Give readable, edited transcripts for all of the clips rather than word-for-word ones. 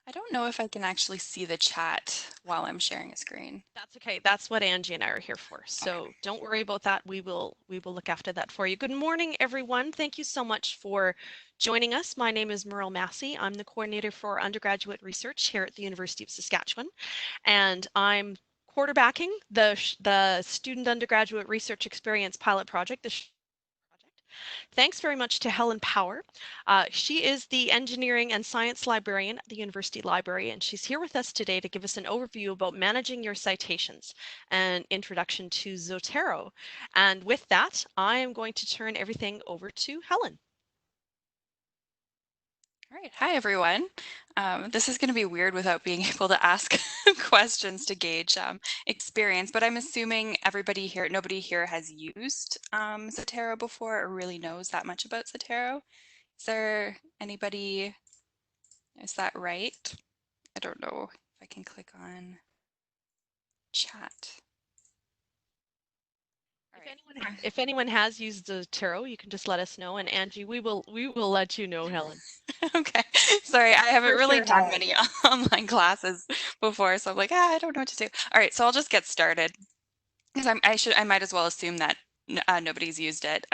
I don't know if I can actually see the chat while I'm sharing a screen. That's okay. That's what Angie and I are here for. Okay. So don't worry about that. We will look after that for you. Good morning, everyone. Thank you so much for joining us. My name is Merle Massey. I'm the coordinator for undergraduate research here at the University of Saskatchewan, and I'm quarterbacking the Student Undergraduate Research Experience Pilot Project. Thanks very much to Helen Power. She is the engineering and science librarian at the University Library, and she's here with us today to give us an overview about managing your citations and introduction to Zotero. And with that, I am going to turn everything over to Helen. All right. Hi, everyone. This is going to be weird without being able to ask questions to gauge experience, but I'm assuming nobody here has used Zotero before or really knows that much about Zotero. Is there anybody, is that right? I don't know if I can click on chat. If anyone has used Zotero, you can just let us know. And Angie, we will let you know, Helen. Okay, sorry, I haven't For really sure done have. many online classes before, so I'm like, I don't know what to do. All right, so I'll just get started because I might as well assume that nobody's used it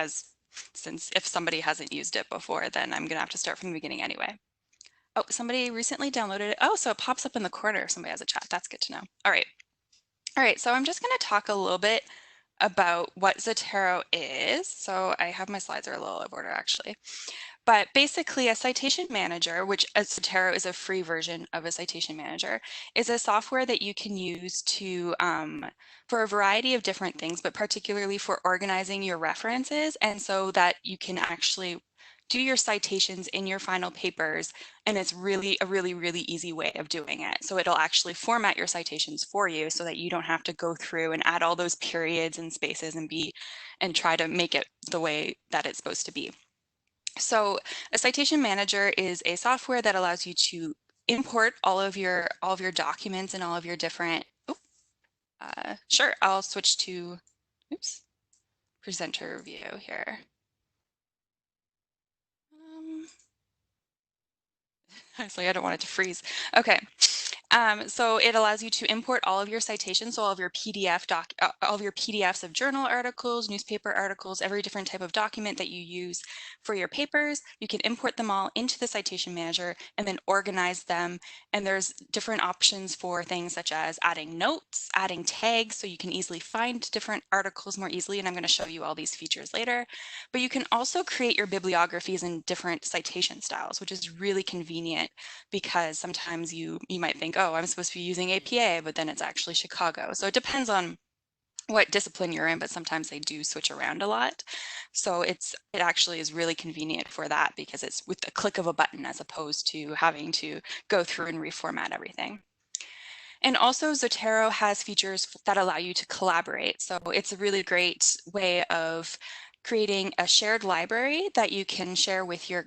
since if somebody hasn't used it before, then I'm gonna have to start from the beginning anyway. Oh, somebody recently downloaded it. Oh, so it pops up in the corner if somebody has a chat. That's good to know. All right, so I'm just gonna talk a little bit about what Zotero is. So I have my slides are a little out of order actually. But basically, a citation manager, which Zotero is a free version of a citation manager, is a software that you can use for a variety of different things, but particularly for organizing your references, and so that you can actually do your citations in your final papers, and it's really a really easy way of doing it. So it'll actually format your citations for you so that you don't have to go through and add all those periods and spaces and try to make it the way that it's supposed to be. So a citation manager is a software that allows you to import all of your documents and all of your different, sure, I'll switch to, oops, presenter view here. Actually, I don't want it to freeze. Okay. So it allows you to import all of your citations, so all of your all of your PDFs of journal articles, newspaper articles, every different type of document that you use for your papers. You can import them all into the citation manager and then organize them. And there's different options for things such as adding notes, adding tags, so you can easily find different articles more easily. And I'm going to show you all these features later. But you can also create your bibliographies in different citation styles, which is really convenient because sometimes you might think, oh, I'm supposed to be using APA, but then it's actually Chicago. So it depends on what discipline you're in, but sometimes they do switch around a lot. So it actually is really convenient for that because it's with the click of a button as opposed to having to go through and reformat everything. And also Zotero has features that allow you to collaborate. So it's a really great way of creating a shared library that you can share with your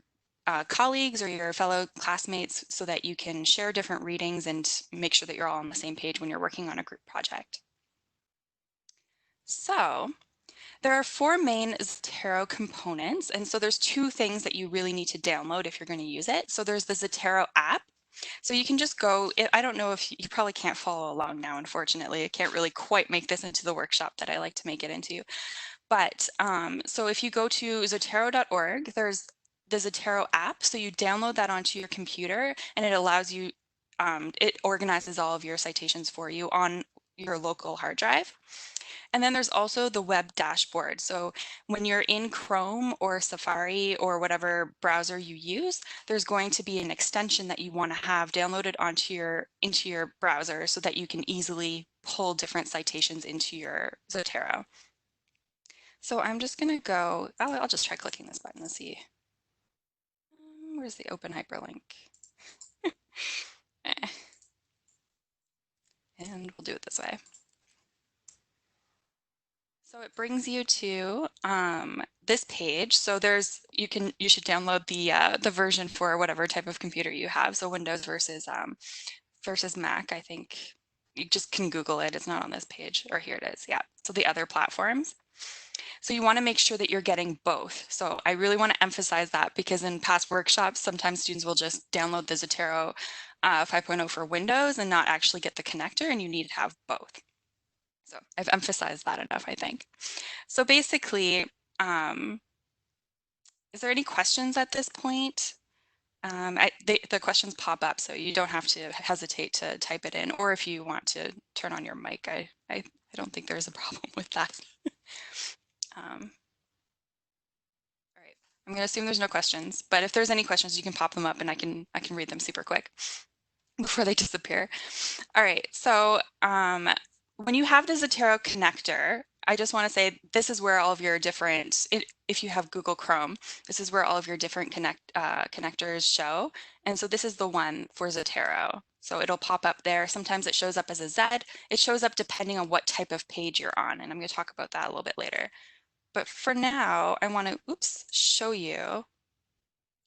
colleagues or your fellow classmates so that you can share different readings and make sure that you're all on the same page when you're working on a group project. So there are 4 main Zotero components, and so there's 2 things that you really need to download if you're going to use it. So there's the Zotero app. So you can just go, I don't know if you probably can't follow along now, unfortunately. I can't really quite make this into the workshop that I like to make it into. But so if you go to zotero.org, there's the Zotero app. So you download that onto your computer and it allows you, it organizes all of your citations for you on your local hard drive. And then there's also the web dashboard. So when you're in Chrome or Safari or whatever browser you use, there's going to be an extension that you want to have downloaded into your browser so that you can easily pull different citations into your Zotero. So I'm just going to go, I'll just try clicking this button and see. Where's the open hyperlink? And we'll do it this way. So it brings you to this page. So you should download the version for whatever type of computer you have. So Windows versus Mac, I think you just can Google it. It's not on this page, or here it is. Yeah. So the other platforms. So you want to make sure that you're getting both. So I really want to emphasize that because in past workshops, sometimes students will just download the Zotero 5.0 for Windows and not actually get the connector, and you need to have both. So I've emphasized that enough, I think. So basically, is there any questions at this point? The questions pop up, so you don't have to hesitate to type it in, or if you want to turn on your mic, I don't think there's a problem with that. All right, I'm going to assume there's no questions, but if there's any questions, you can pop them up and I can read them super quick before they disappear. All right, so when you have the Zotero connector, I just want to say this is where all of your different, if you have Google Chrome, this is where all of your different connectors show. And so this is the one for Zotero. So it'll pop up there. Sometimes it shows up as a Z. It shows up depending on what type of page you're on. And I'm going to talk about that a little bit later. But for now, I want to, show you.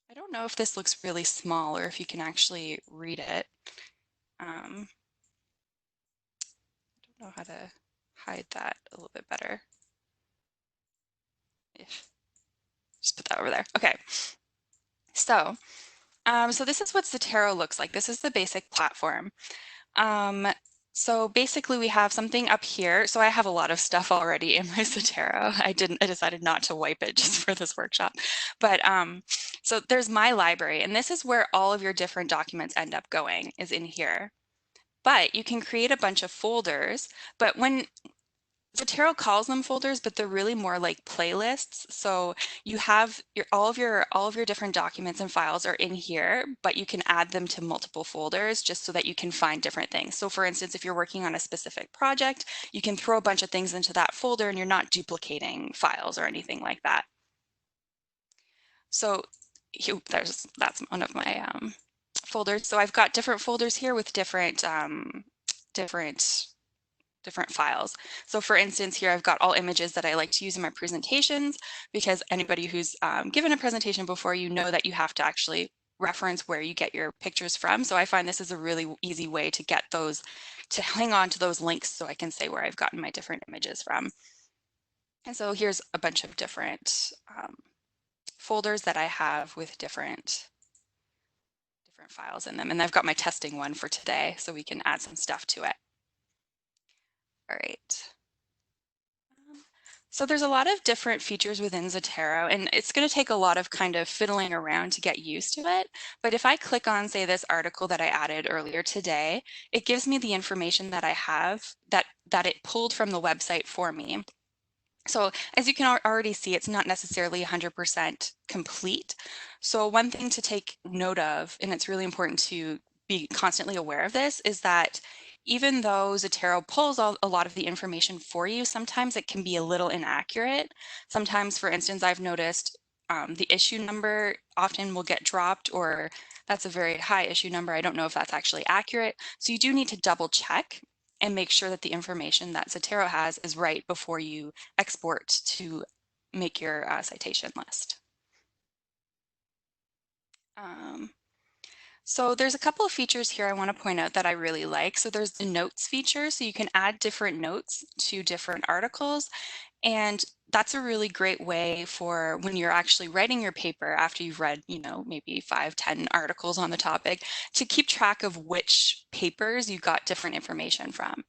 I don't know if this looks really small or if you can actually read it. I don't know how to hide that a little bit better. Just put that over there. Okay. So, so this is what Zotero looks like. This is the basic platform. So basically we have something up here. So I have a lot of stuff already in my Zotero. I decided not to wipe it just for this workshop. But so there's my library, and this is where all of your different documents end up going, is in here. But you can create a bunch of folders, but when Zotero calls them folders, but they're really more like playlists. So you have all of your different documents and files are in here, but you can add them to multiple folders just so that you can find different things. So for instance, if you're working on a specific project, you can throw a bunch of things into that folder and you're not duplicating files or anything like that. So that's one of my folders. So I've got different folders here with different files. So for instance, here I've got all images that I like to use in my presentations, because anybody who's given a presentation before, you know that you have to actually reference where you get your pictures from. So I find this is a really easy way to get those, to hang on to those links so I can say where I've gotten my different images from. And so here's a bunch of different folders that I have with different files in them. And I've got my testing one for today, so we can add some stuff to it. All right. So there's a lot of different features within Zotero, and it's going to take a lot of kind of fiddling around to get used to it. But if I click on, say, this article that I added earlier today, it gives me the information that I have that it pulled from the website for me. So as you can already see, it's not necessarily 100% complete. So one thing to take note of, and it's really important to be constantly aware of this, is that even though Zotero pulls a lot of the information for you, sometimes it can be a little inaccurate. Sometimes, for instance, I've noticed the issue number often will get dropped, or that's a very high issue number. I don't know if that's actually accurate. So you do need to double check and make sure that the information that Zotero has is right before you export to make your citation list. So there's a couple of features here I want to point out that I really like. So there's the notes feature, so you can add different notes to different articles. And that's a really great way for when you're actually writing your paper after you've read, maybe 5-10 articles on the topic, to keep track of which papers you got different information from.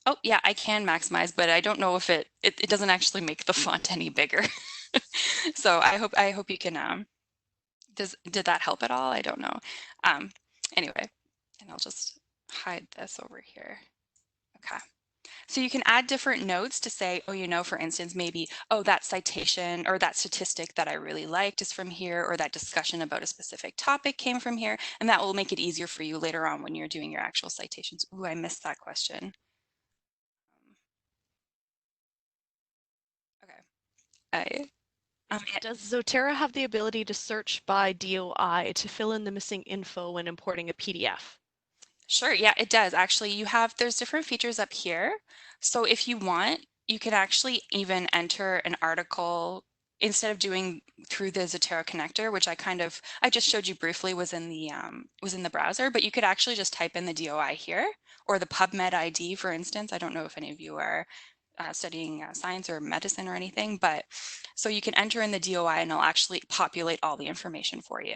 Oh yeah, I can maximize, but I don't know if it doesn't actually make the font any bigger. So I hope you can, did that help at all? I don't know. Anyway, and I'll just hide this over here. Okay. So you can add different notes to say, for instance, maybe, that citation or that statistic that I really liked is from here, or that discussion about a specific topic came from here, and that will make it easier for you later on when you're doing your actual citations. Ooh, I missed that question. Okay. Does Zotero have the ability to search by DOI to fill in the missing info when importing a PDF? Sure, yeah, it does. Actually, there's different features up here. So if you want, you can actually even enter an article instead of doing through the Zotero connector, which I just showed you briefly was in the browser, but you could actually just type in the DOI here, or the PubMed ID, for instance. I don't know if any of you are studying science or medicine or anything, but so you can enter in the DOI and it'll actually populate all the information for you.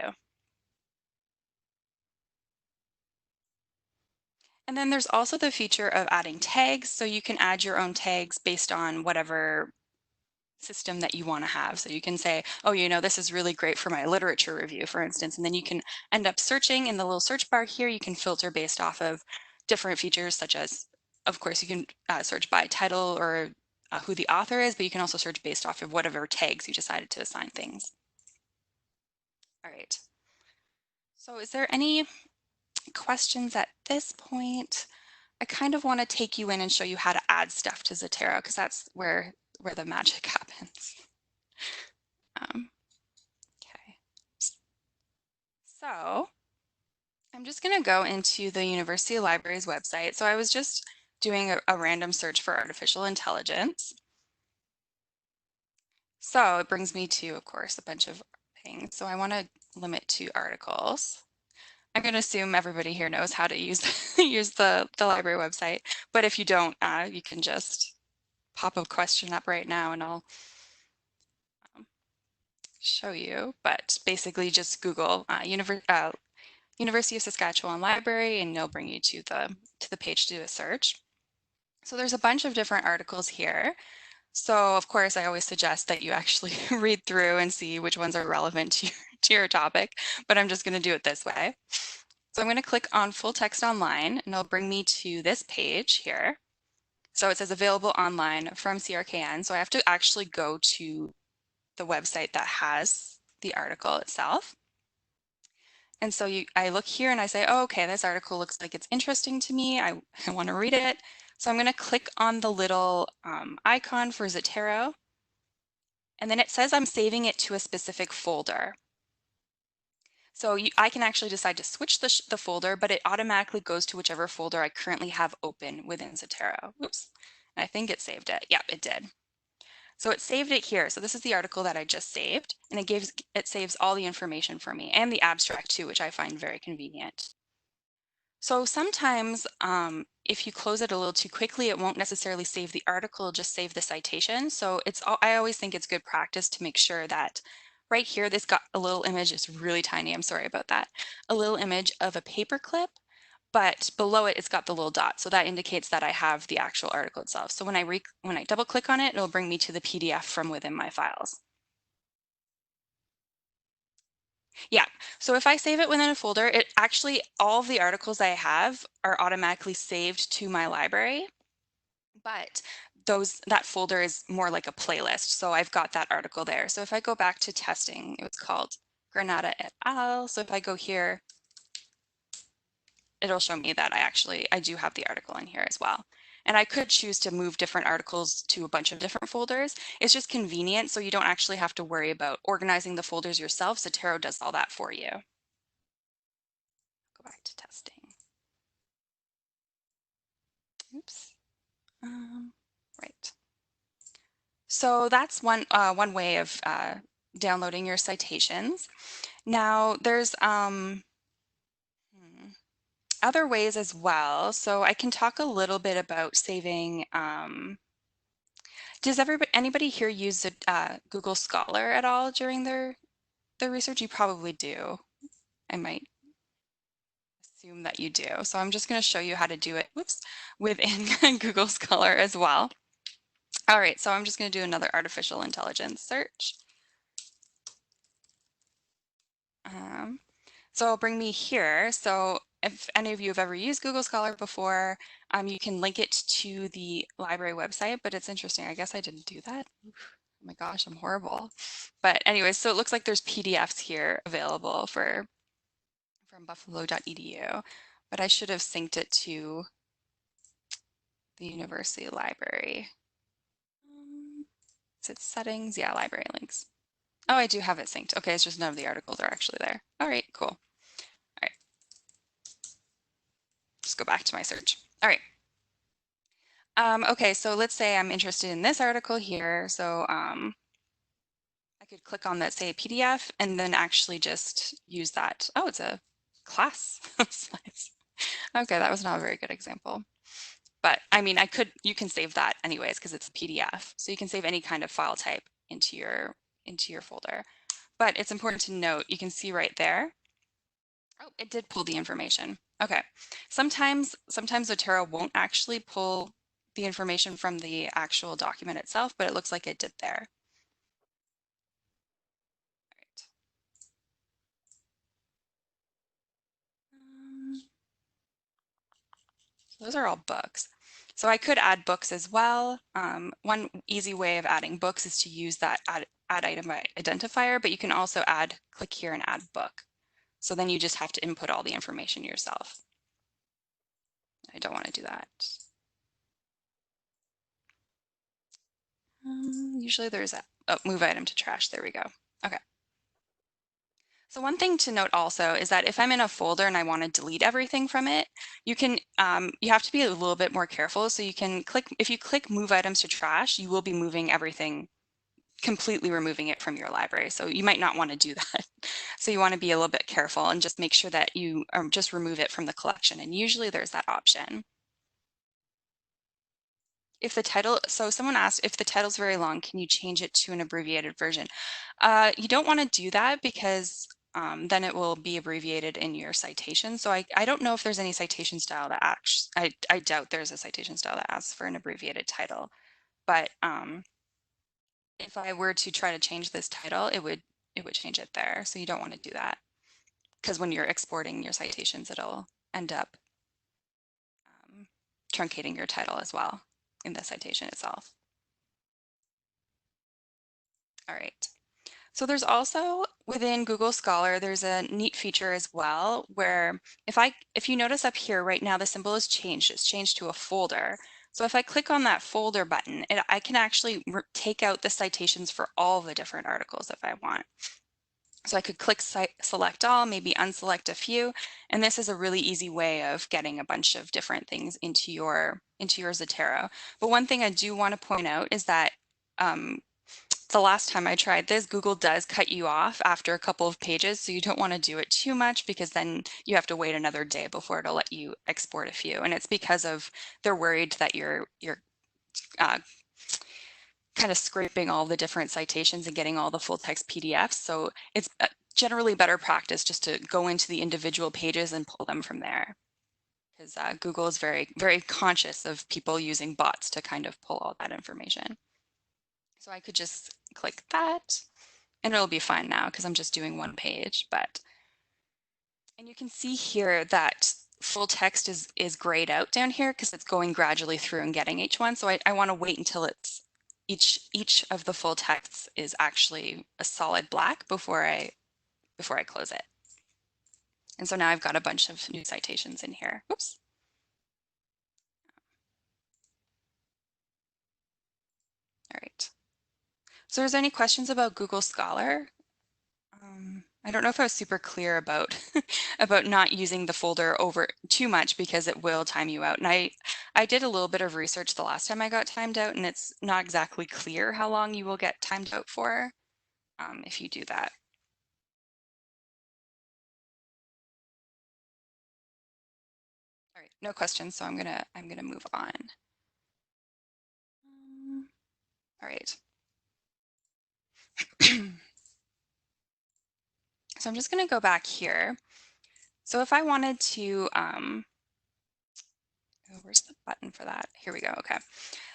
And then there's also the feature of adding tags, so you can add your own tags based on whatever system that you want to have. So you can say, oh, this is really great for my literature review, for instance, and then you can end up searching in the little search bar here. You can filter based off of different features, such as, of course, you can search by title or who the author is, but you can also search based off of whatever tags you decided to assign things. All right. So is there any questions at this point? I kind of want to take you in and show you how to add stuff to Zotero because that's where the magic happens. Okay. So I'm just going to go into the University Library's website. So I was just doing a random search for artificial intelligence. So it brings me to, of course, a bunch of things. So I want to limit to articles. I'm going to assume everybody here knows how to use use the library website, but if you don't, you can just pop a question up right now and I'll show you. But basically, just Google University of Saskatchewan Library, and it'll bring you to the page to do a search. So there's a bunch of different articles here. So of course, I always suggest that you actually read through and see which ones are relevant to your topic, but I'm just going to do it this way. So I'm going to click on full text online and it'll bring me to this page here. So it says available online from CRKN. So I have to actually go to the website that has the article itself. And so I look here and I say, oh, okay, this article looks like it's interesting to me. I want to read it. So I'm going to click on the little icon for Zotero. And then it says I'm saving it to a specific folder. So I can actually decide to switch the folder, but it automatically goes to whichever folder I currently have open within Zotero. Oops, I think it saved it. Yep, it did. So it saved it here. So this is the article that I just saved, and it saves all the information for me and the abstract too, which I find very convenient. So sometimes if you close it a little too quickly, it won't necessarily save the article, just save the citation. So I always think it's good practice to make sure that right here, this got a little image, it's really tiny, I'm sorry about that, a little image of a paper clip, but below it, it's got the little dot. So that indicates that I have the actual article itself. So when I double click on it, it'll bring me to the PDF from within my files. Yeah, so if I save it within a folder, it actually, all of the articles I have are automatically saved to my library, but that folder is more like a playlist. So I've got that article there. So if I go back to testing, it was called Granada et al. So if I go here, it'll show me that I do have the article in here as well. And I could choose to move different articles to a bunch of different folders. It's just convenient, so you don't actually have to worry about organizing the folders yourself. Zotero does all that for you. Go back to testing. Oops. Right. So that's one way of downloading your citations. Now there's other ways as well. So I can talk a little bit about saving. Does anybody here use Google Scholar at all during their research? You probably do. I might assume that you do. So I'm just going to show you how to do it, whoops, within Google Scholar as well. All right, so I'm just going to do another artificial intelligence search. So it'll bring me here. So if any of you have ever used Google Scholar before, you can link it to the library website, but it's interesting. I guess I didn't do that. Oh my gosh, I'm horrible. But anyways, so it looks like there's PDFs here available from buffalo.edu, but I should have synced it to the university library. Is it settings? Yeah, library links. Oh, I do have it synced. Okay, it's just none of the articles are actually there. All right, cool. All right. Just go back to my search. All right. Okay, so let's say I'm interested in this article here. So I could click on that, say PDF, and then actually just use that. Oh, it's a class slides. Okay, that was not a very good example. But I mean, you can save that anyways because it's a PDF. So you can save any kind of file type into your folder. But it's important to note, you can see right there. Oh, it did pull the information. Okay. Sometimes Zotero won't actually pull the information from the actual document itself, but it looks like it did there. All right. So those are all books. So I could add books as well. One easy way of adding books is to use that add item identifier, but you can also click here and add book. So then you just have to input all the information yourself. I don't want to do that. Usually there's a move item to trash. There we go. Okay. So one thing to note also is that if I'm in a folder and I want to delete everything from it, you have to be a little bit more careful. So you can if you click move items to trash, you will be moving everything, completely removing it from your library. So you might not want to do that. So you want to be a little bit careful and just make sure that you just remove it from the collection. And usually there's that option. If the title, so someone asked if the title's very long, can you change it to an abbreviated version? You don't want to do that because then it will be abbreviated in your citation. So I don't know if there's any citation style that I doubt there's a citation style that asks for an abbreviated title. But if I were to try to change this title, it would change it there. So you don't want to do that because when you're exporting your citations, it'll end up truncating your title as well in the citation itself. All right. So there's also within Google Scholar, there's a neat feature as well where if you notice up here right now, the symbol is changed. It's changed to a folder. So if I click on that folder button, I can actually take out the citations for all the different articles if I want. So I could click select all, maybe unselect a few, and this is a really easy way of getting a bunch of different things into your Zotero. But one thing I do want to point out is that the last time I tried this, Google does cut you off after a couple of pages, so you don't want to do it too much because then you have to wait another day before it'll let you export a few. And it's because they're worried that you're uh, kind of scraping all the different citations and getting all the full text PDFs. So it's generally better practice just to go into the individual pages and pull them from there. Because Google is very, very conscious of people using bots to kind of pull all that information. So I could just click that and it'll be fine now because I'm just doing one page. And you can see here that full text is grayed out down here because it's going gradually through and getting each one. So I want to wait until it's each of the full texts is actually a solid black before I close it. And so now I've got a bunch of new citations in here. Oops. All right. So is there any questions about Google Scholar? I don't know if I was super clear about about not using the folder over too much because it will time you out. And I did a little bit of research the last time I got timed out, and it's not exactly clear how long you will get timed out for if you do that. All right, no questions, so I'm gonna move on. All right. So I'm just gonna go back here. So if I wanted to, oh, where's the button for that? Here we go, okay.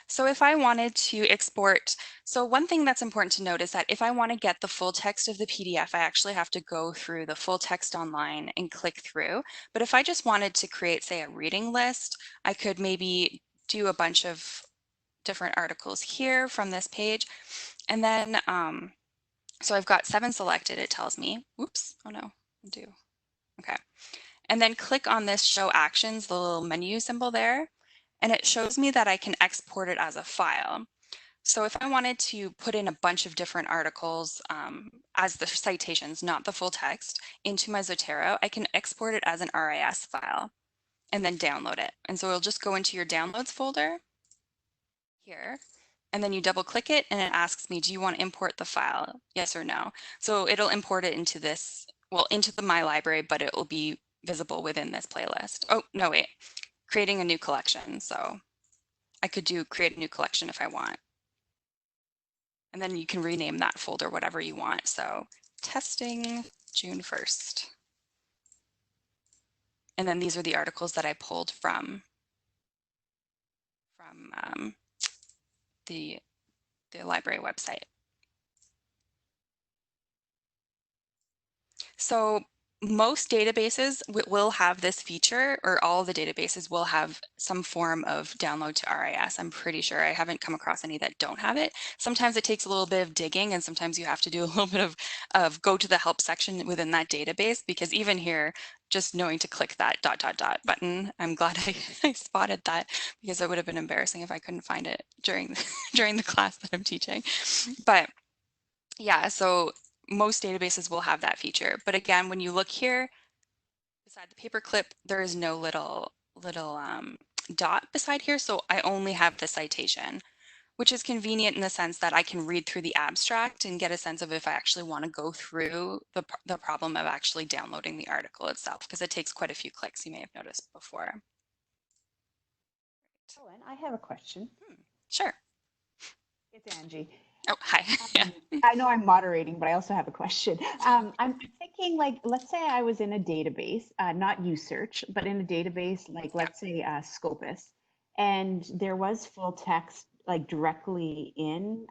So if I wanted to export, so one thing that's important to note is that if I want to get the full text of the PDF, I actually have to go through the full text online and click through. But if I just wanted to create, say, a reading list, I could maybe do a bunch of different articles here from this page. And then, so I've got 7 selected, it tells me. Oops, oh no, undo. Okay. And then click on this show actions, the little menu symbol there, and it shows me that I can export it as a file. So if I wanted to put in a bunch of different articles as the citations, not the full text, into my Zotero, I can export it as an RIS file and then download it. And so it'll just go into your downloads folder here, and then you double click it and it asks me, do you want to import the file? Yes or no. So it'll import it into this, well, into the My Library, but it will be visible within this playlist. Oh, no, wait, creating a new collection. So I could do create a new collection if I want. And then you can rename that folder whatever you want. So testing June 1st. And then these are the articles that I pulled from the library website. So most databases will have this feature, or all the databases will have some form of download to RIS. I'm pretty sure. I haven't come across any that don't have it. Sometimes it takes a little bit of digging, and sometimes you have to do a little bit of go to the help section within that database, because even here, just knowing to click that ... button, I'm glad I spotted that, because it would have been embarrassing if I couldn't find it during during the class that I'm teaching. But yeah, so most databases will have that feature. But again, when you look here beside the paperclip, there is no little dot beside here. So I only have the citation, which is convenient in the sense that I can read through the abstract and get a sense of if I actually want to go through the problem of actually downloading the article itself, because it takes quite a few clicks, you may have noticed before. Helen, I have a question. Sure. It's Angie. Oh, hi. Yeah. I know I'm moderating, but I also have a question. I'm thinking, like, let's say I was in a database, not USearch, but in a database, like, Yeah. let's say Scopus, and there was full text, like, directly in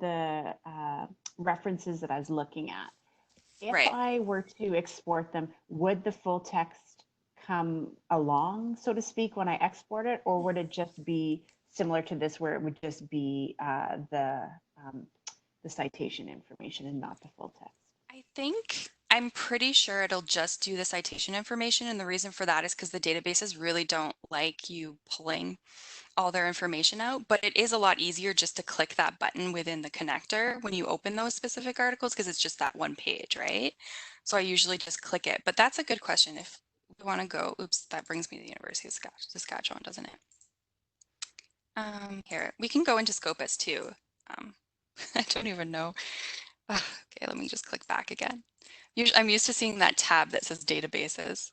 the references that I was looking at. If Right. I were to export them, would the full text come along, so to speak, when I export it, or would it just be similar to this, where it would just be the citation information and not the full text? I'm pretty sure it'll just do the citation information, and the reason for that is because the databases really don't like you pulling all their information out, but it is a lot easier just to click that button within the connector when you open those specific articles, because it's just that one page, right? So I usually just click it, but that's a good question. If we want to go, oops, that brings me to the University of Saskatchewan, doesn't it? Here, we can go into Scopus too. I don't even know. Okay, let me just click back again. I'm used to seeing that tab that says databases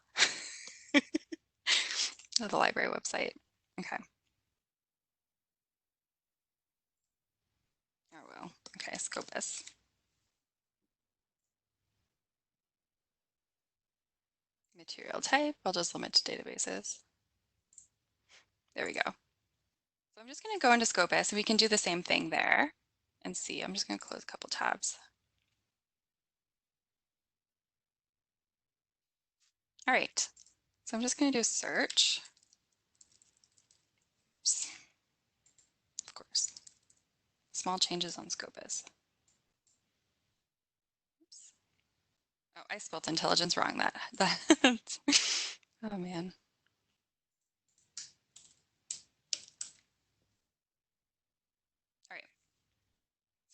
of the library website. Okay. Oh well. Okay, Scopus. Material type, I'll just limit to databases. There we go. So I'm just going to go into Scopus, and we can do the same thing there and see. I'm just going to close a couple tabs. All right, so I'm just going to do a search. Oops. Of course. Small changes on Scopus. Oops. Oh, I spelled intelligence wrong. Oh man. All right.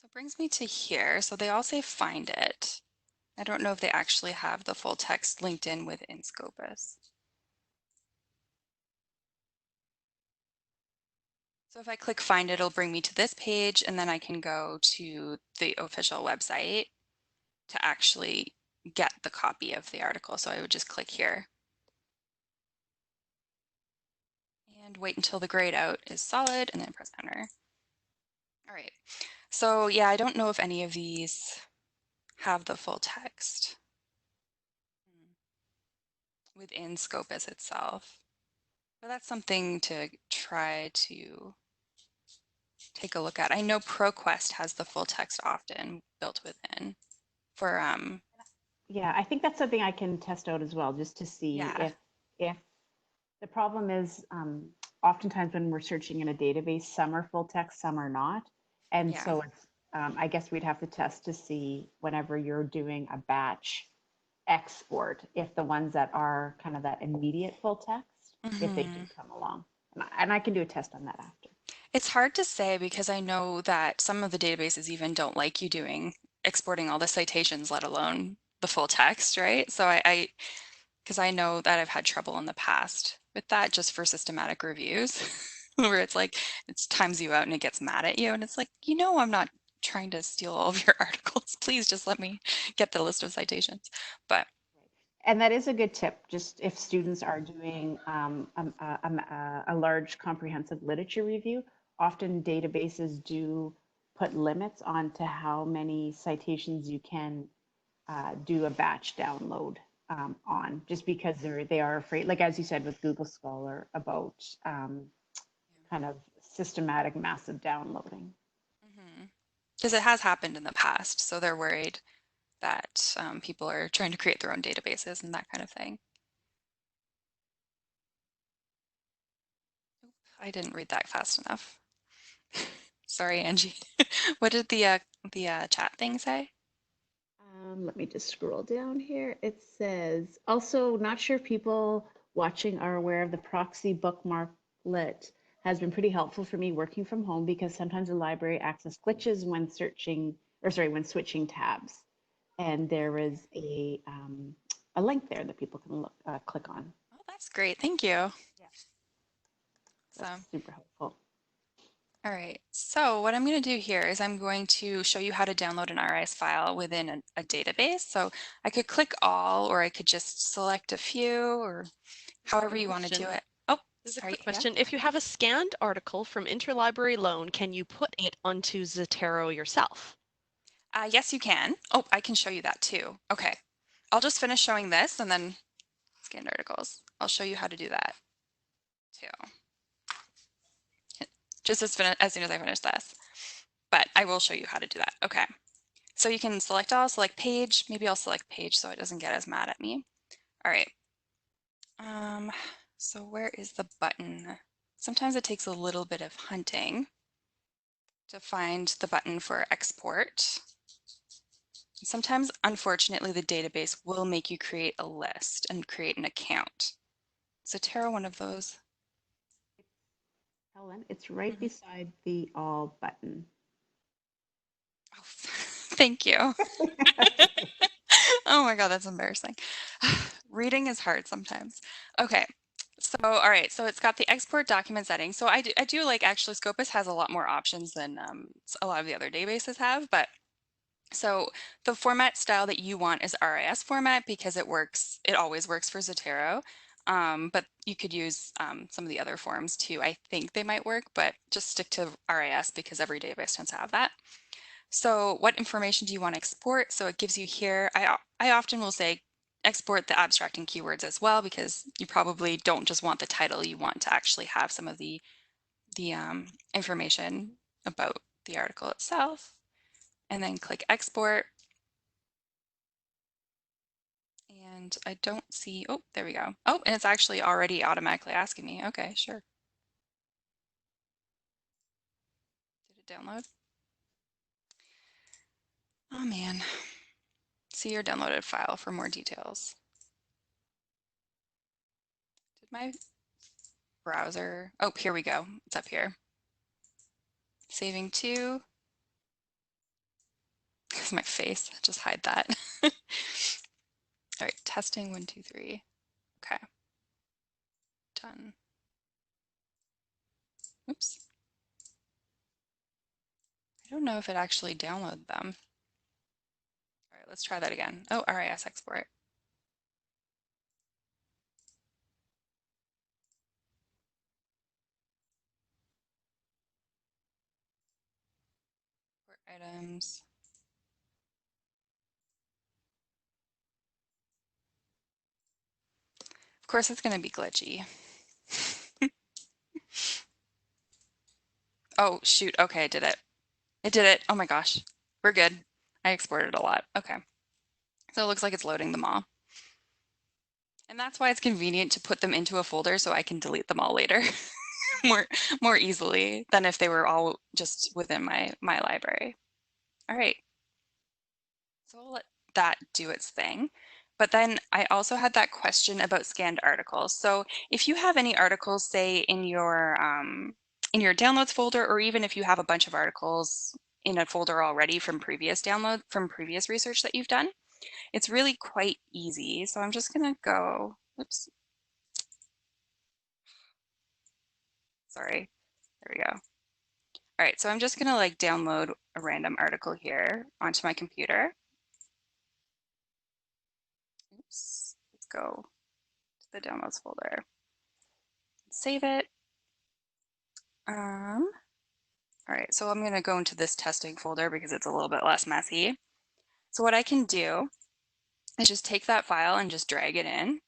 So it brings me to here. So they all say find it. I don't know if they actually have the full text linked in within Scopus. So if I click find it, it'll bring me to this page, and then I can go to the official website to actually get the copy of the article. So I would just click here and wait until the grayed out is solid, and then press enter. All right. So yeah, I don't know if any of these have the full text within Scopus itself. But that's something to try to take a look at. I know ProQuest has the full text often built within for Yeah, I think that's something I can test out as well, just to see yeah. if the problem is, oftentimes when we're searching in a database, some are full text, some are not. And Yeah. so it's, I guess we'd have to test to see whenever you're doing a batch export, if the ones that are kind of that immediate full text, if they do Mm-hmm. come along. And I can do a test on that after. It's hard to say because I know that some of the databases even don't like you exporting all the citations, let alone the full text, right? So because I know that I've had trouble in the past with that just for systematic reviews, where it's like, it times you out and it gets mad at you. And it's like, I'm not trying to steal all of your articles. Please just let me get the list of citations. But And that is a good tip, just if students are doing a large comprehensive literature review, often databases do put limits on to how many citations you can do a batch download on, just because they are afraid, like as you said with Google Scholar, about kind of systematic massive downloading. Because it has happened in the past, so they're worried that people are trying to create their own databases and that kind of thing. I didn't read that fast enough. Sorry, Angie. What did the chat thing say? Let me just scroll down here. It says, also, not sure if people watching are aware of the proxy bookmarklet has been pretty helpful for me working from home because sometimes the library access glitches when searching, or sorry, when switching tabs. And there is a link there that people can click on. Oh, that's great. Thank you. Yeah, So, that's super helpful. all right. So what I'm going to do here is I'm going to show you how to download an RIS file within a database. So I could click all, or I could just select a few, or however you want to do it. Oh, There's a sorry. quick question. If you have a scanned article from Interlibrary Loan, can you put it onto Zotero yourself? Yes, you can. Oh, I can show you that too. Okay. I'll just finish showing this and then scanned articles. I'll show you how to do that too. Just as soon as I finish this. But I will show you how to do that. Okay. So you can select all, select page. Maybe I'll select page so it doesn't get as mad at me. All right. So where is the button? Sometimes it takes a little bit of hunting to find the button for export. Sometimes, unfortunately, the database will make you create a list and create an account. Is Zotero one of those? Helen, it's right beside the all button. Oh, thank you. Oh my God, that's embarrassing. Reading is hard sometimes. Okay. So, all right, so it's got the export document settings. So I do like, actually Scopus has a lot more options than a lot of the other databases have, but so the format style that you want is RIS format because it always works for Zotero. But you could use some of the other forms too. I think they might work, but just stick to RIS because every database tends to have that. So what information do you want to export? So it gives you here, I often will say export the abstract and keywords as well, because you probably don't just want the title, you want to actually have some of the information about the article itself. And then click export. And I don't see, oh, there we go. Oh, and it's actually already automatically asking me. Okay, sure. Did it download? Oh man. See your downloaded file for more details. Did my browser, oh, here we go. It's up here. Saving to, because my face, just hide that. All right, testing 1, 2, 3. Okay, done. Oops. I don't know if it actually downloaded them. All right, let's try that again. Oh, RIS export. Import items. Of course, it's going to be glitchy. Oh, shoot. Okay, I did it. It did it. Oh my gosh. We're good. I exported a lot. Okay. So it looks like it's loading them all. And that's why it's convenient to put them into a folder so I can delete them all later more easily than if they were all just within my library. All right. So I'll let that do its thing. But then I also had that question about scanned articles. So if you have any articles, say in your downloads folder, or even if you have a bunch of articles in a folder already from previous research that you've done, it's really quite easy. So I'm just gonna go, oops, sorry, there we go. All right, so I'm just gonna like download a random article here onto my computer. Oops, go to the downloads folder, save it. All right, so I'm going to go into this testing folder because it's a little bit less messy. So what I can do is just take that file and just drag it in.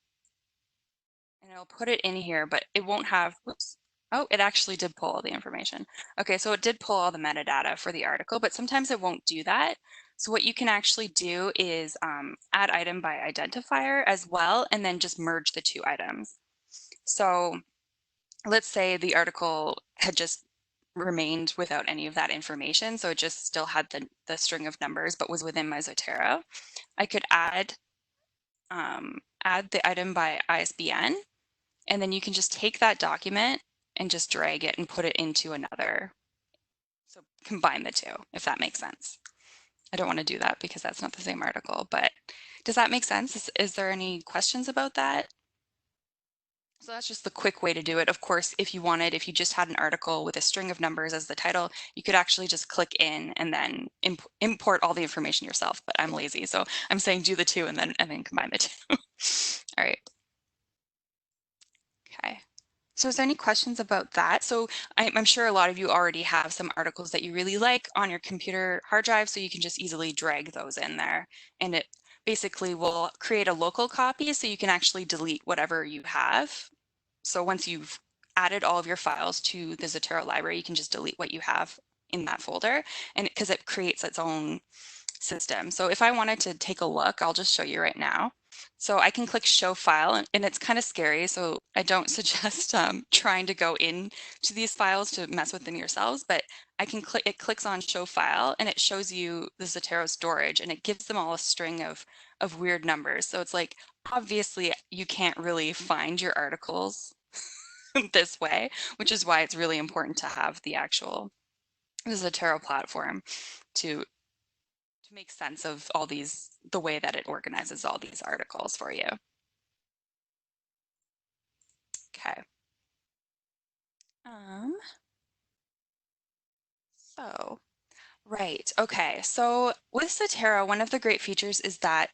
And I'll put it in here, but it won't have, whoops. Oh, it actually did pull all the information. Okay, so it did pull all the metadata for the article, but sometimes it won't do that. So what you can actually do is add item by identifier as well, and then just merge the two items. So let's say the article had just remained without any of that information. So it just still had the string of numbers, but was within my Zotero. I could add the item by ISBN, and then you can just take that document and just drag it and put it into another. So combine the two, if that makes sense. I don't want to do that because that's not the same article, but does that make sense? Is there any questions about that? So that's just the quick way to do it. Of course, if you just had an article with a string of numbers as the title, you could actually just click in and then import all the information yourself, but I'm lazy. So I'm saying do the two and then combine the two. All right. Okay. So is there any questions about that? So I'm sure a lot of you already have some articles that you really like on your computer hard drive, so you can just easily drag those in there. And it basically will create a local copy so you can actually delete whatever you have. So once you've added all of your files to the Zotero library, you can just delete what you have in that folder, and because it creates its own system. So if I wanted to take a look, I'll just show you right now. So I can click show file, and it's kind of scary, so I don't suggest trying to go in to these files to mess with them yourselves, but I can click, it clicks on show file, and it shows you the Zotero storage, and it gives them all a string of weird numbers. So it's like, obviously you can't really find your articles this way, which is why it's really important to have the actual Zotero platform to make sense of all these, the way that it organizes all these articles for you. Okay. So, right. Okay. So with Zotero, one of the great features is that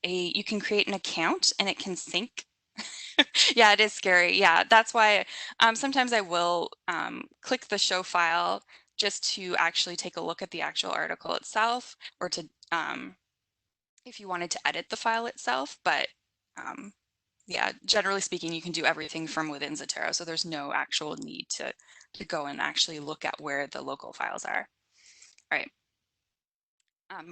you can create an account and it can sync. Yeah, it is scary. Yeah, that's why sometimes I will click the show file just to actually take a look at the actual article itself, or to if you wanted to edit the file itself. But yeah, generally speaking, you can do everything from within Zotero, so there's no actual need to go and actually look at where the local files are. All right.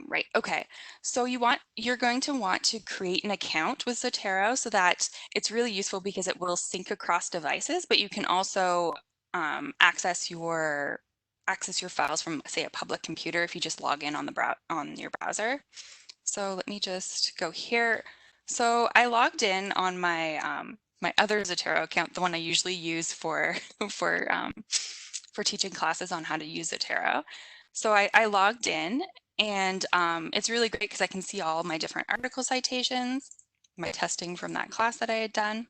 Right, okay. So you're going to want to create an account with Zotero so that it's really useful because it will sync across devices, but you can also access your files from, say, a public computer if you just log in on your browser. So let me just go here. So I logged in on my my other Zotero account, the one I usually use for for teaching classes on how to use Zotero. So I logged in, and it's really great because I can see all my different article citations, my testing from that class that I had done.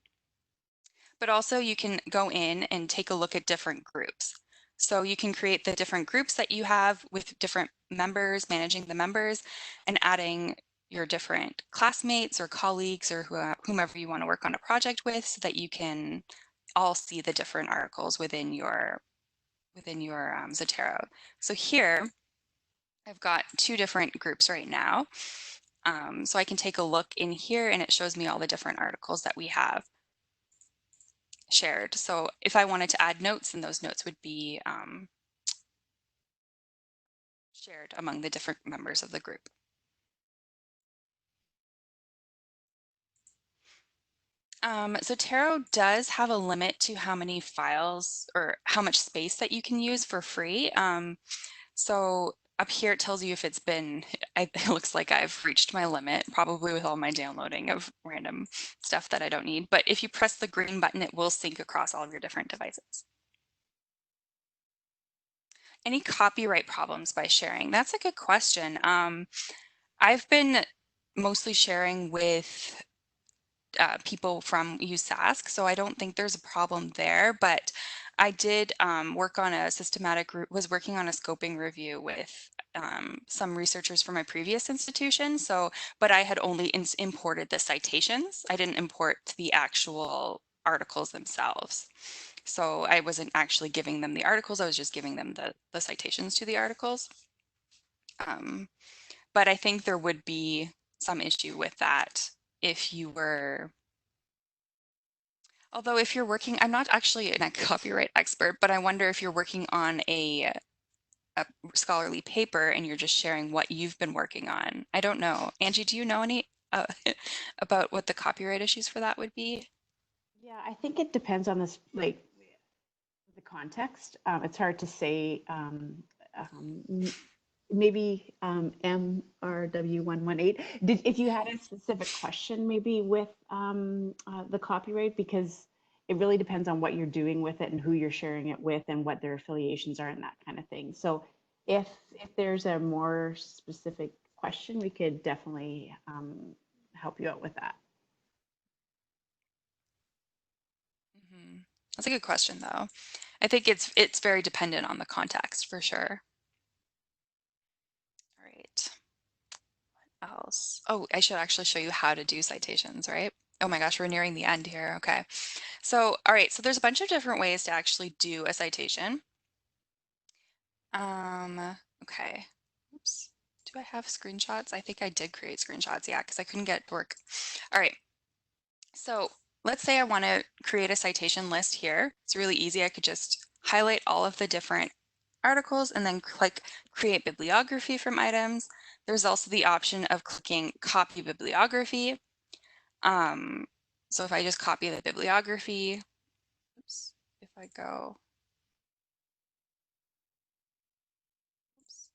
But also you can go in and take a look at different groups. So you can create the different groups that you have with different members, managing the members, and adding your different classmates or colleagues or whomever you want to work on a project with, so that you can all see the different articles within your Zotero. So here I've got two different groups right now. So I can take a look in here and it shows me all the different articles that we have shared. So if I wanted to add notes, then those notes would be shared among the different members of the group. Zotero does have a limit to how many files or how much space that you can use for free. So up here it tells you if it's been, it looks like I've reached my limit, probably with all my downloading of random stuff that I don't need. But if you press the green button, it will sync across all of your different devices. Any copyright problems by sharing? That's a good question. I've been mostly sharing with people from USask, so I don't think there's a problem there, but I did work on a was working on a scoping review with some researchers from my previous institution. So, but I had only imported the citations. I didn't import the actual articles themselves. So I wasn't actually giving them the articles. I was just giving them the citations to the articles. But I think there would be some issue with that if you were, although if you're working, I'm not actually a copyright expert, but I wonder if you're working on a scholarly paper and you're just sharing what you've been working on. I don't know. Angie, do you know any about what the copyright issues for that would be? Yeah, I think it depends on this, like the context. It's hard to say. Maybe MRW118. If you had a specific question, maybe with the copyright, because it really depends on what you're doing with it and who you're sharing it with and what their affiliations are and that kind of thing. So if there's a more specific question, we could definitely help you out with that. That's a good question, though. I think it's very dependent on the context for sure. All right. What else? Oh, I should actually show you how to do citations, right? Oh my gosh, we're nearing the end here. Okay. So, all right, so there's a bunch of different ways to actually do a citation. Okay. Oops. Do I have screenshots? I think I did create screenshots, yeah, because I couldn't get it to work. All right. So let's say I want to create a citation list here. It's really easy. I could just highlight all of the different articles and then click create bibliography from items. There's also the option of clicking copy bibliography. So if I just copy the bibliography, oops, if I go, oops,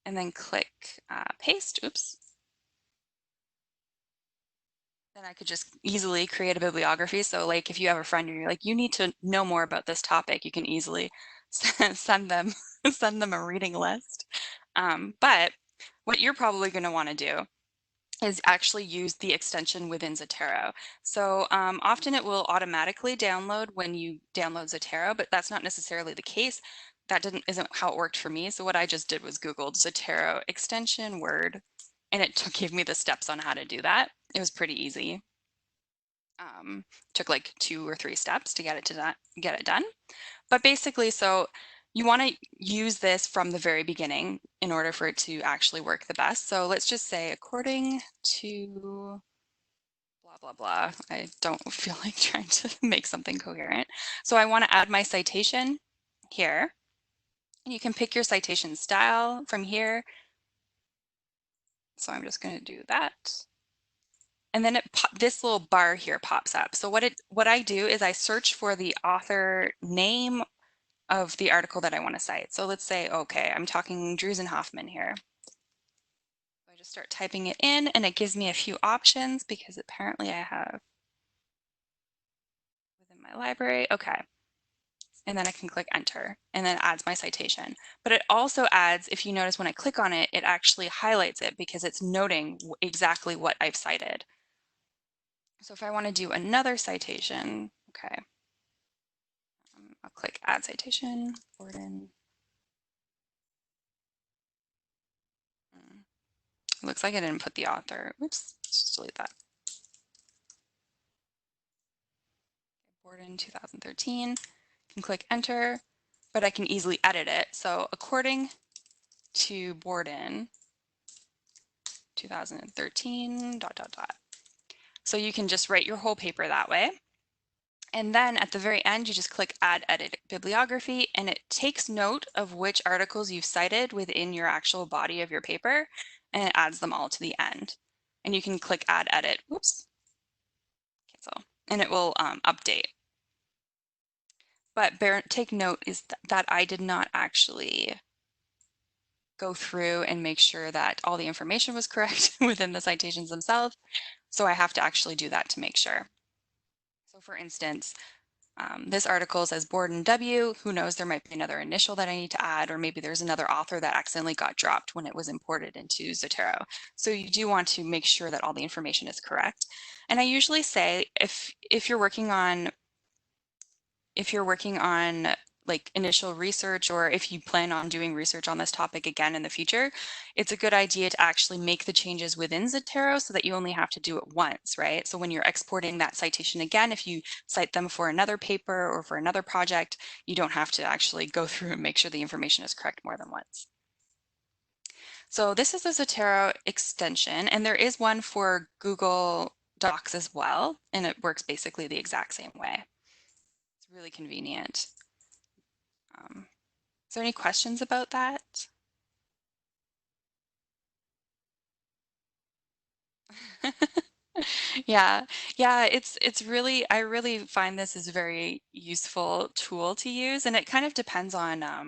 and then click paste, oops, then I could just easily create a bibliography. So like if you have a friend and you're like, you need to know more about this topic, you can easily send them a reading list. But what you're probably going to want to do is actually use the extension within Zotero. So often it will automatically download when you download Zotero, but that's not necessarily the case. That isn't how it worked for me. So what I just did was Googled Zotero extension Word, and it gave me the steps on how to do that. It was pretty easy. Took like 2 or 3 steps to get it done. But basically, so you want to use this from the very beginning in order for it to actually work the best. So let's just say according to blah, blah, blah. I don't feel like trying to make something coherent. So I want to add my citation here. And you can pick your citation style from here. So I'm just going to do that. And then this little bar here pops up. So what I do is I search for the author name of the article that I want to cite. So let's say, okay, I'm talking Drews and Hoffman here. So I just start typing it in and it gives me a few options because apparently I have within my library. Okay. And then I can click enter and then it adds my citation. But it also adds, if you notice when I click on it, it actually highlights it because it's noting exactly what I've cited. So if I want to do another citation, okay, I'll click add citation, Borden. It looks like I didn't put the author. Oops, let's just delete that. Borden 2013, can click enter, but I can easily edit it. So according to Borden 2013, dot, dot, dot. So you can just write your whole paper that way. And then at the very end, you just click add edit bibliography and it takes note of which articles you've cited within your actual body of your paper and it adds them all to the end. And you can click add edit, whoops, cancel, and it will update. But take note is that I did not actually go through and make sure that all the information was correct within the citations themselves. So I have to actually do that to make sure. So for instance, this article says Borden W. Who knows, there might be another initial that I need to add, or maybe there's another author that accidentally got dropped when it was imported into Zotero. So you do want to make sure that all the information is correct. And I usually say if you're working on like initial research, or if you plan on doing research on this topic again in the future, it's a good idea to actually make the changes within Zotero so that you only have to do it once, right? So when you're exporting that citation again, if you cite them for another paper or for another project, you don't have to actually go through and make sure the information is correct more than once. So this is a Zotero extension, and there is one for Google Docs as well, and it works basically the exact same way. It's really convenient. Is there any questions about that? Yeah, yeah, it's really, I really find this is a very useful tool to use, and it kind of depends on uh,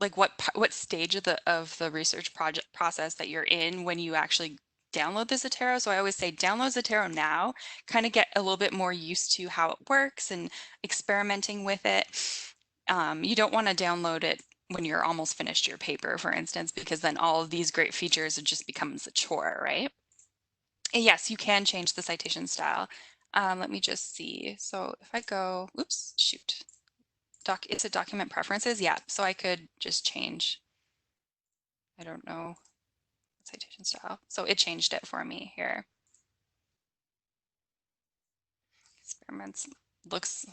like what stage of the research project process that you're in when you actually download the Zotero. So I always say download Zotero now, kind of get a little bit more used to how it works and experimenting with it. You don't want to download it when you're almost finished your paper, for instance, because then all of these great features, it just becomes a chore, right? And yes, you can change the citation style. Let me just see. So if I go, oops, shoot. Is it document preferences? Yeah, so I could just change, I don't know, citation style. So it changed it for me here. Experiments looks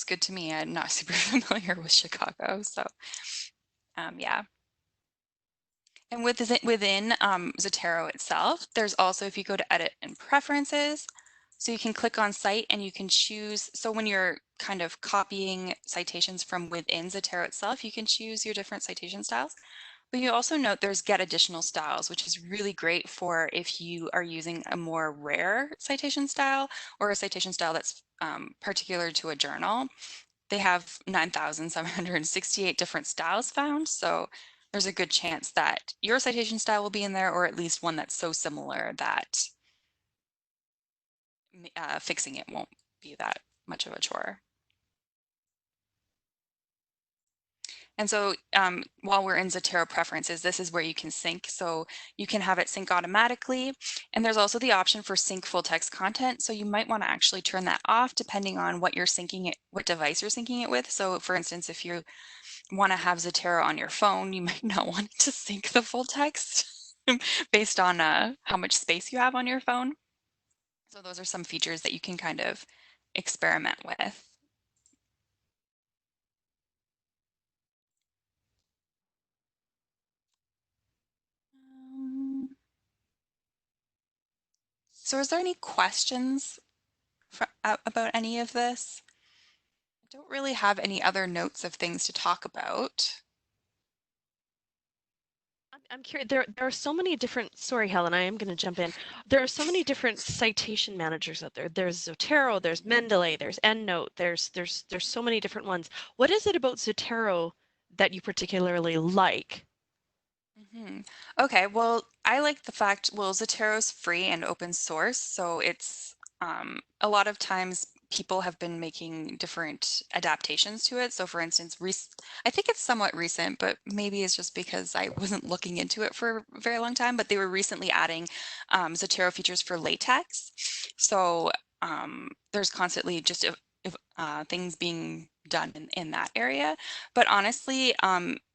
good to me. I'm not super familiar with Chicago, so yeah. And within Zotero itself, there's also, if you go to edit and preferences, so you can click on cite and you can choose. So when you're kind of copying citations from within Zotero itself, you can choose your different citation styles. But you also note there's get additional styles, which is really great for if you are using a more rare citation style or a citation style that's particular to a journal. They have 9,768 different styles found, so there's a good chance that your citation style will be in there, or at least one that's so similar that fixing it won't be that much of a chore. And so while we're in Zotero preferences, this is where you can sync. So you can have it sync automatically. And there's also the option for sync full text content. So you might want to actually turn that off depending on what you're syncing it, what device you're syncing it with. So for instance, if you want to have Zotero on your phone, you might not want to sync the full text based on how much space you have on your phone. So those are some features that you can kind of experiment with. So is there any questions about any of this? I don't really have any other notes of things to talk about. I'm curious. There are so many different. Sorry, Helen, I am going to jump in. There are so many different citation managers out there. There's Zotero, there's Mendeley, there's EndNote. There's so many different ones. What is it about Zotero that you particularly like? Okay, well, I like the fact, well, Zotero's free and open source, so it's a lot of times people have been making different adaptations to it. So for instance, I think it's somewhat recent, but maybe it's just because I wasn't looking into it for a very long time, but they were recently adding Zotero features for latex. So there's constantly just things being done in that area. But honestly,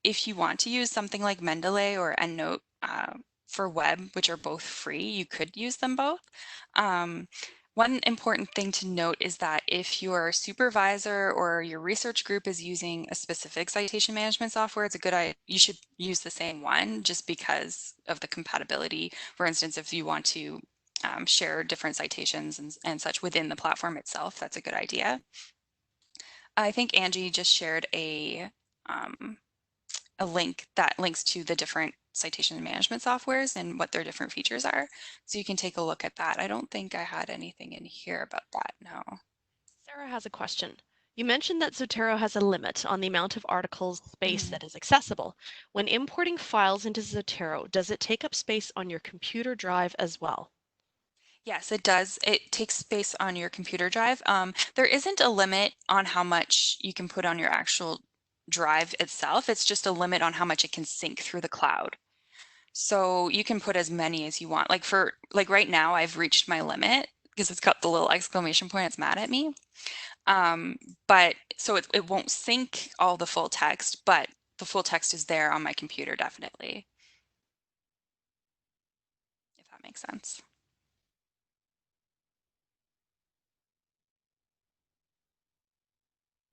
if you want to use something like Mendeley or EndNote for web, which are both free, you could use them both. One important thing to note is that if your supervisor or your research group is using a specific citation management software, it's a good idea. You should use the same one just because of the compatibility. For instance, if you want to share different citations and such within the platform itself, that's a good idea. I think Angie just shared a link that links to the different citation management softwares and what their different features are. So you can take a look at that. I don't think I had anything in here about that, no. Sarah has a question. You mentioned that Zotero has a limit on the amount of articles space Mhm. that is accessible. When importing files into Zotero, does it take up space on your computer drive as well? Yes, it does. It takes space on your computer drive. There isn't a limit on how much you can put on your actual drive itself. It's just a limit on how much it can sync through the cloud. So you can put as many as you want. Like right now, I've reached my limit because it's got the little exclamation point. It's mad at me. But so it won't sync all the full text, but the full text is there on my computer definitely, if that makes sense.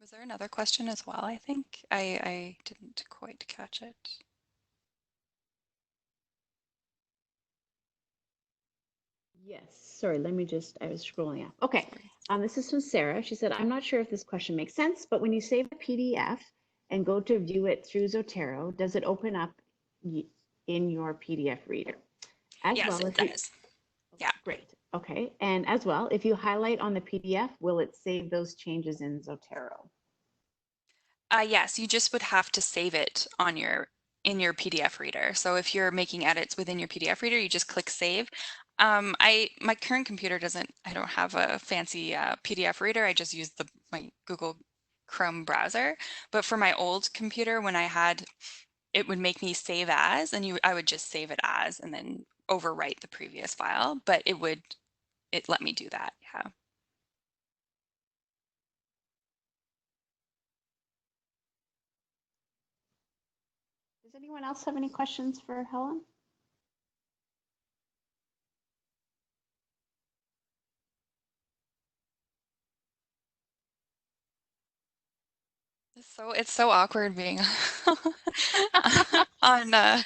Was there another question as well? I think I didn't quite catch it. Yes, sorry, let me just, I was scrolling up. Okay, Sorry. this is from Sarah. She said, I'm not sure if this question makes sense, but when you save a PDF and go to view it through Zotero, does it open up in your PDF reader? As Yes, well, it if you, does. Yeah. great, okay. And as well, if you highlight on the PDF, will it save those changes in Zotero? Yes, you just would have to save it on your in your PDF reader. So if you're making edits within your PDF reader, you just click save. My current computer doesn't. I don't have a fancy PDF reader. I just use my Google Chrome browser. But for my old computer, when I had it would make me save as, and I would just save it as, and then overwrite the previous file. But it let me do that. Yeah. Does anyone else have any questions for Helen? It's so awkward being on on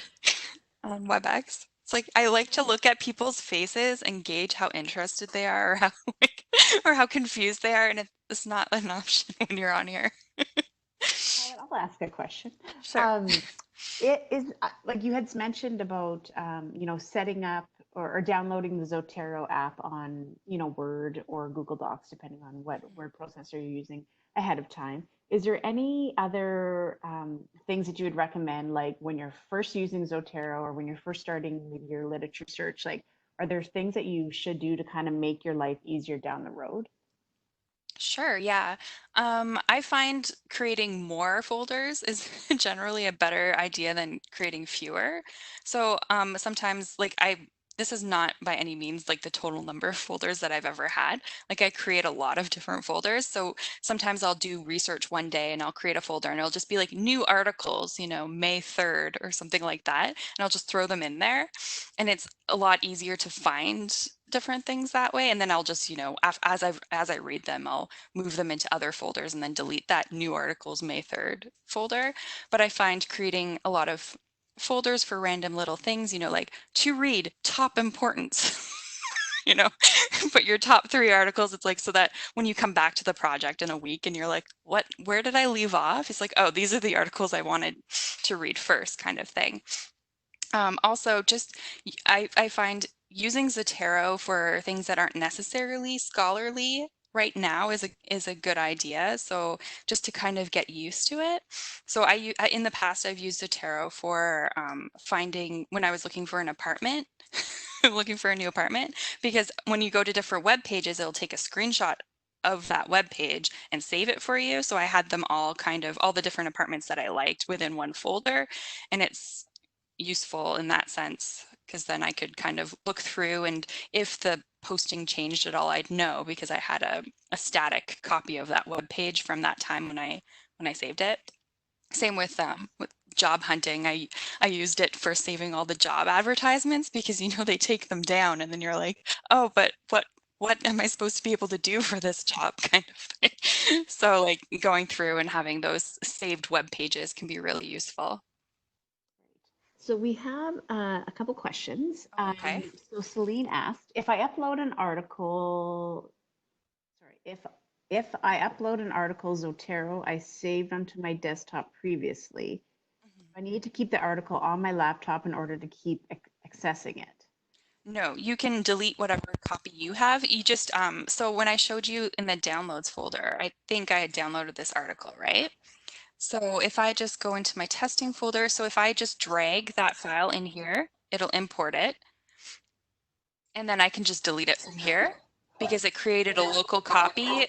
WebEx. It's like I like to look at people's faces and gauge how interested they are or how like, or how confused they are, and it's not an option when you're on here. Helen, I'll ask a question. Sure. Um, it is like you had mentioned about setting up or downloading the Zotero app on Word or Google Docs, depending on what word processor you're using ahead of time. Is there any other things that you would recommend, like when you're first using Zotero or when you're first starting with your literature search? Like, are there things that you should do to kind of make your life easier down the road? Sure, yeah. I find creating more folders is generally a better idea than creating fewer. So sometimes this is not by any means like the total number of folders that I've ever had. Like I create a lot of different folders. So sometimes I'll do research one day and I'll create a folder and it'll just be like new articles, May 3rd or something like that. And I'll just throw them in there. And it's a lot easier to find different things that way. And then I'll just, as I read them, I'll move them into other folders and then delete that new articles May 3rd folder. But I find creating a lot of folders for random little things, like to read, top importance. you know, put your top 3 articles. It's like so that when you come back to the project in a week and you're like, where did I leave off? It's like, oh, these are the articles I wanted to read first, kind of thing. Also, just I find using Zotero for things that aren't necessarily scholarly right now is a good idea. So just to kind of get used to it. So in the past I've used Zotero for finding when I was looking for an apartment, looking for a new apartment, because when you go to different web pages, it'll take a screenshot of that web page and save it for you. So I had them all all the different apartments that I liked within one folder, and it's useful in that sense because then I could kind of look through and if the posting changed at all, I'd know because I had a static copy of that web page from that time when I saved it. Same with job hunting. I used it for saving all the job advertisements because they take them down and then you're like, oh, but what am I supposed to be able to do for this job kind of thing. So like going through and having those saved web pages can be really useful. So we have a couple questions. Oh, okay. So Celine asked, if I upload an article, sorry, if I upload an article Zotero I saved onto my desktop previously, I need to keep the article on my laptop in order to keep accessing it. No, you can delete whatever copy you have. You just, so when I showed you in the downloads folder, I think I had downloaded this article, right? So if I just go into my testing folder, so if I just drag that file in here, it'll import it. And then I can just delete it from here because it created a local copy.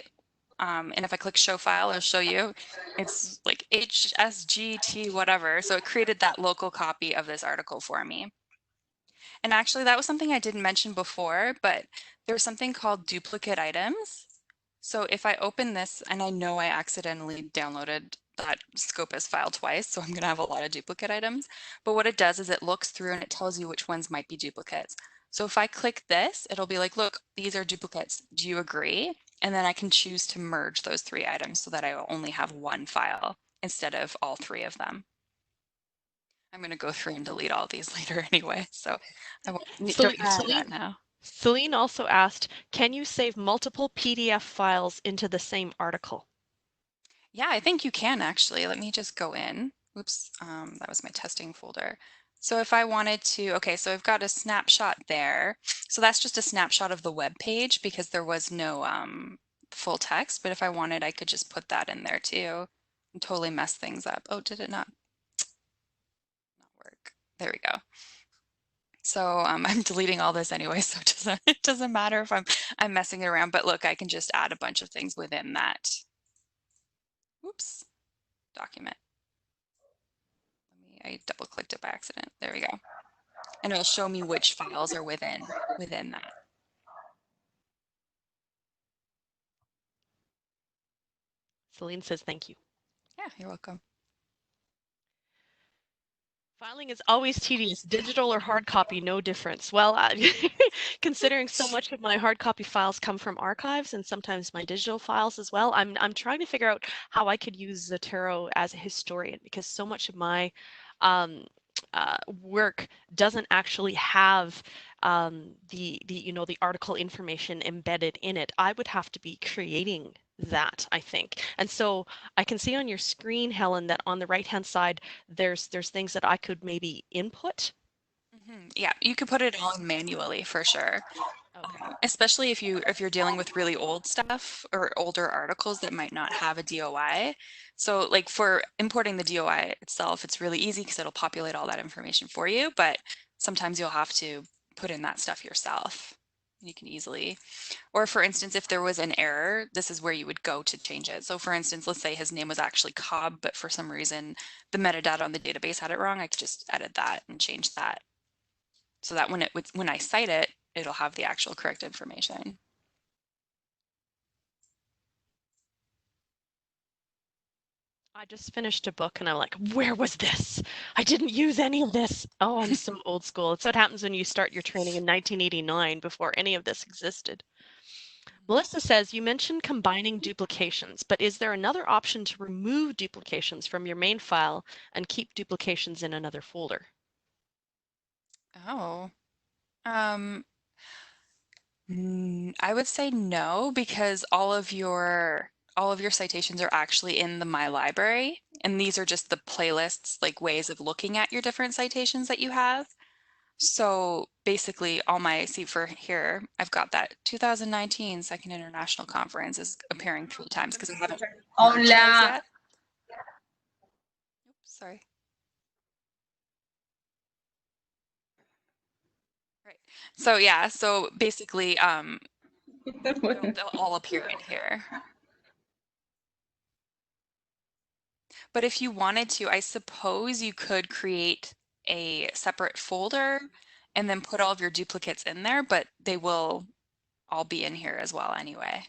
And if I click show file, it'll show you it's like HSGT whatever. So it created that local copy of this article for me. And actually, that was something I didn't mention before, but there's something called duplicate items. So if I open this, and I know I accidentally downloaded that Scopus file twice, so I'm going to have a lot of duplicate items. But what it does is it looks through and it tells you which ones might be duplicates. So if I click this, it'll be like, look, these are duplicates. Do you agree? And then I can choose to merge those 3 items so that I only have one file instead of all 3 of them. I'm going to go through and delete all these later anyway, so I don't need to do that now. Celine also asked, can you save multiple PDF files into the same article? Yeah, I think you can actually. Let me just go in. Oops, that was my testing folder. So if I wanted to, okay, so I've got a snapshot there. So that's just a snapshot of the web page because there was no full text. But if I wanted, I could just put that in there too and totally mess things up. Oh, did it not work? There we go. So I'm deleting all this anyway, so it doesn't matter if I'm messing it around. But look, I can just add a bunch of things within that. Oops, document. I double clicked it by accident. There we go. And it'll show me which files are within that. Celine says thank you. Yeah, you're welcome. Filing is always tedious. Digital or hard copy, no difference. Well, considering so much of my hard copy files come from archives and sometimes my digital files as well, I'm trying to figure out how I could use Zotero as a historian because so much of my work doesn't actually have the article information embedded in it. I would have to be creating that, I think. And so I can see on your screen, Helen, that on the right-hand side, there's things that I could maybe input. Yeah, you could put it all manually for sure. Okay. Especially if you're dealing with really old stuff or older articles that might not have a DOI. So like for importing the DOI itself, it's really easy because it'll populate all that information for you, but sometimes you'll have to put in that stuff yourself. You can easily, or for instance, if there was an error, this is where you would go to change it. So for instance, let's say his name was actually Cobb, but for some reason the metadata on the database had it wrong. I could just edit that and change that so that when I cite it, it'll have the actual correct information. I just finished a book and I'm like, where was this? I didn't use any of this. Oh, I'm so old school. It's what happens when you start your training in 1989 before any of this existed. Melissa says, you mentioned combining duplications, but is there another option to remove duplications from your main file and keep duplications in another folder? Oh, I would say no, because all of your citations are actually in the My Library, and these are just the playlists, like ways of looking at your different citations that you have. So basically, all my see for here, I've got that 2019 Second International Conference is appearing 3 times because I haven't merged those Hola. yet. Oops, sorry. Right. So yeah, so basically, they'll all appear in here. But if you wanted to, I suppose you could create a separate folder and then put all of your duplicates in there, but they will all be in here as well anyway.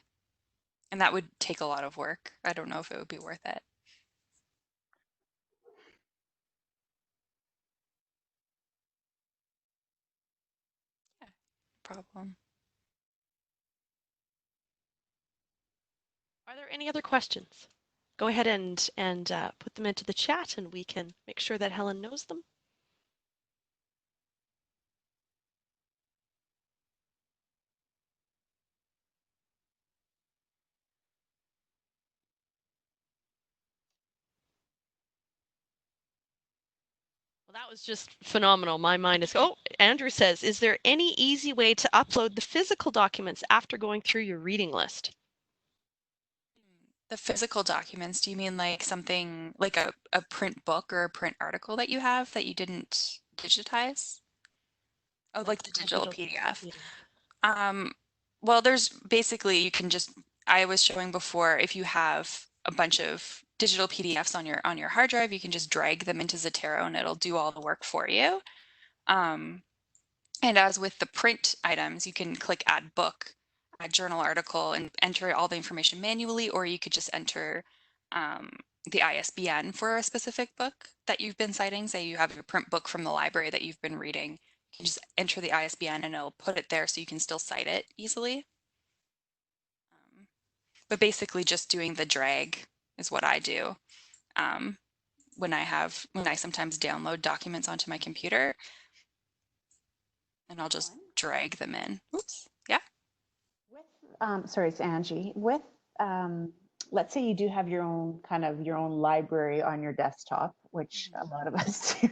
And that would take a lot of work. I don't know if it would be worth it. Yeah, problem. Are there any other questions? Go ahead and put them into the chat and we can make sure that Helen knows them. Well, that was just phenomenal. My mind is, oh, Andrew says, is there any easy way to upload the physical documents after going through your reading list? The physical documents, do you mean like something like a print book or a print article that you have that you didn't digitize? Oh, like the digital PDF. Well, there's basically I was showing before, if you have a bunch of digital PDFs on your hard drive, you can just drag them into Zotero and it'll do all the work for you. And as with the print items, you can click add book journal article and enter all the information manually, or you could just enter the ISBN for a specific book that you've been citing. Say you have your print book from the library that you've been reading. You can just enter the ISBN and it'll put it there so you can still cite it easily. But basically just doing the drag is what I do when I sometimes download documents onto my computer, and I'll just drag them in. Oops. Yeah. With, sorry, it's Angie. With, let's say you do have your own library on your desktop, which a lot of us do.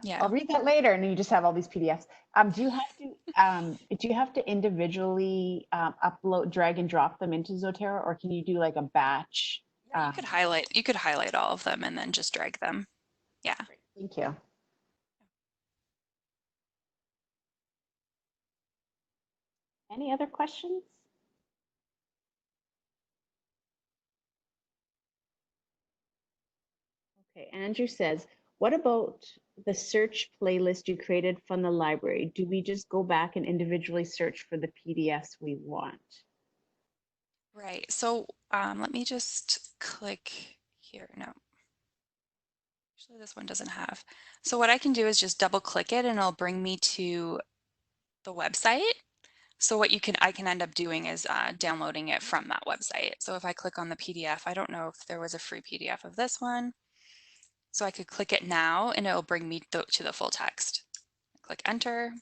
Yeah. I'll read that later, and you just have all these PDFs. Do you have to individually upload, drag and drop them into Zotero, or can you do like a batch? You could highlight all of them and then just drag them. Yeah. Great. Thank you. Any other questions? Okay, Andrew says, what about the search playlist you created from the library? Do we just go back and individually search for the PDFs we want? Right. So let me just click here. No. Actually, this one doesn't have. So what I can do is just double click it and it'll bring me to the website. So what I can end up doing is downloading it from that website. So if I click on the PDF, I don't know if there was a free PDF of this one. So I could click it now and it'll bring me to the full text. Click enter.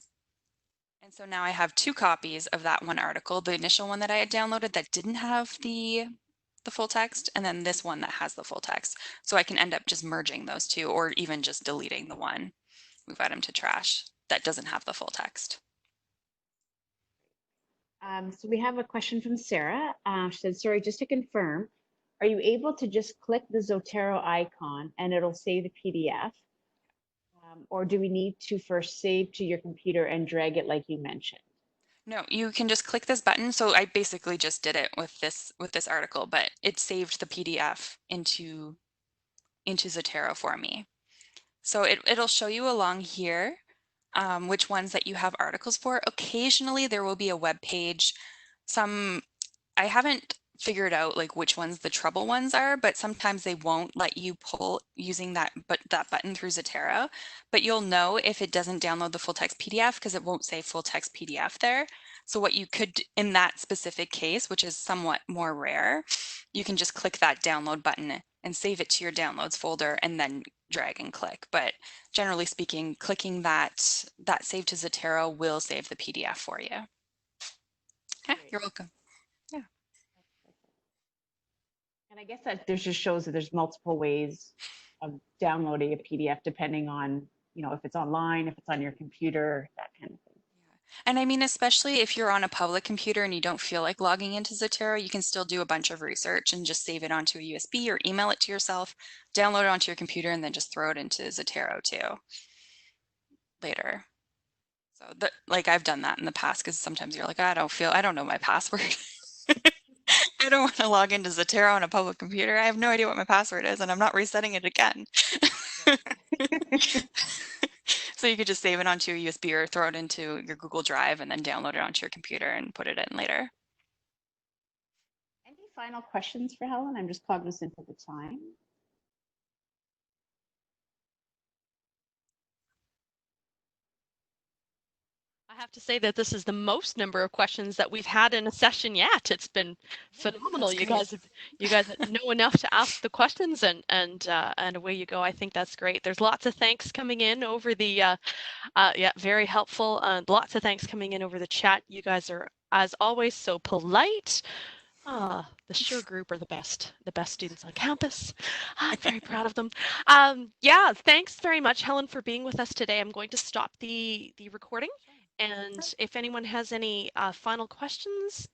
And so now I have 2 copies of that one article, the initial one that I had downloaded that didn't have the full text, and then this one that has the full text. So I can end up just merging those 2, or even just deleting the one, move item to trash, that doesn't have the full text. So we have a question from Sarah. She said, sorry, just to confirm, are you able to just click the Zotero icon and it'll save the PDF? Or do we need to first save to your computer and drag it like you mentioned? No, you can just click this button. So I basically just did it with this article, but it saved the PDF into Zotero for me. So it'll show you along here which ones that you have articles for. Occasionally there will be a web page. I haven't figured out like which ones the trouble ones are, but sometimes they won't let you pull using that button through Zotero, but you'll know if it doesn't download the full text PDF because it won't say full text PDF there. So what you could, in that specific case, which is somewhat more rare, you can just click that download button and save it to your downloads folder and then drag and click. But generally speaking, clicking that save to Zotero will save the PDF for you. Yeah, you're welcome. Yeah. And I guess that there just shows that there's multiple ways of downloading a PDF depending on, if it's online, if it's on your computer, that kind of thing. And I mean, especially if you're on a public computer and you don't feel like logging into Zotero, you can still do a bunch of research and just save it onto a USB or email it to yourself, download it onto your computer, and then just throw it into Zotero too later. So like I've done that in the past because sometimes you're like, I don't know my password. I don't want to log into Zotero on a public computer. I have no idea what my password is and I'm not resetting it again. So you could just save it onto a USB or throw it into your Google Drive and then download it onto your computer and put it in later. Any final questions for Helen? I'm just cognizant of the time. I have to say that this is the most number of questions that we've had in a session yet. It's been phenomenal. You guys know enough to ask the questions, and away you go. I think that's great. There's lots of thanks coming in over the very helpful. Lots of thanks coming in over the chat. You guys are, as always, so polite. The Sure group are the best students on campus. I'm very proud of them. Yeah, thanks very much, Helen, for being with us today. I'm going to stop the recording. And if anyone has any final questions,